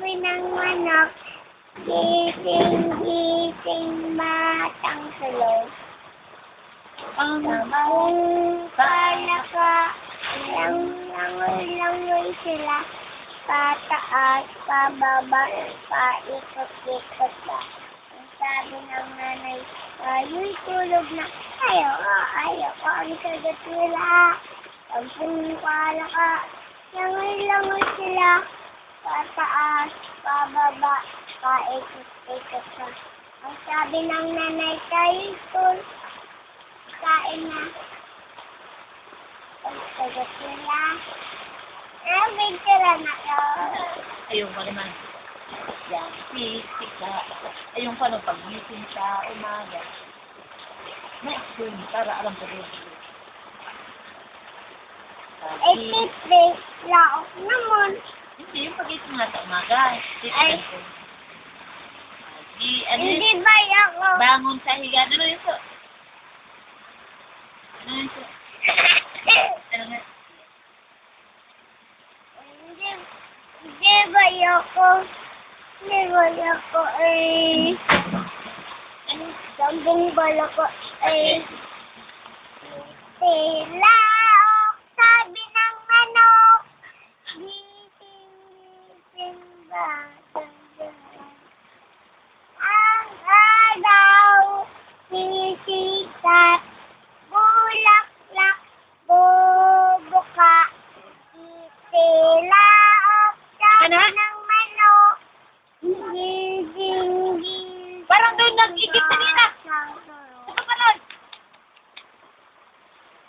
sabi ng manok, gising, gising, batang sulog. Ang palaka, langoy-langoy sila, pataas, pababa, paikot-ikot ba. Ang sabi ng nanay, ayo'y tulog na. Ayaw ko, ang sagot nila. Ang palaka, langoy-langoy sila, pataas, pababa, paikot-ikot ba. Ang sabi ng nanay, tayo kain na. Ang sagot nila. May tira na yun. Ayun pa naman. Yan. Sika. Ayun pa nung pag-gising sa umaga. May action para alam ko rin. Tipi, laok naman. Hindi, yung pag-gising nga sa umaga. Ay. Hindi ba ako? Bangon sa higa. Ano yun po? Ano yun po? Ano nga? Hindi ba ako? Hindi ba ako Sambong bala ko tila.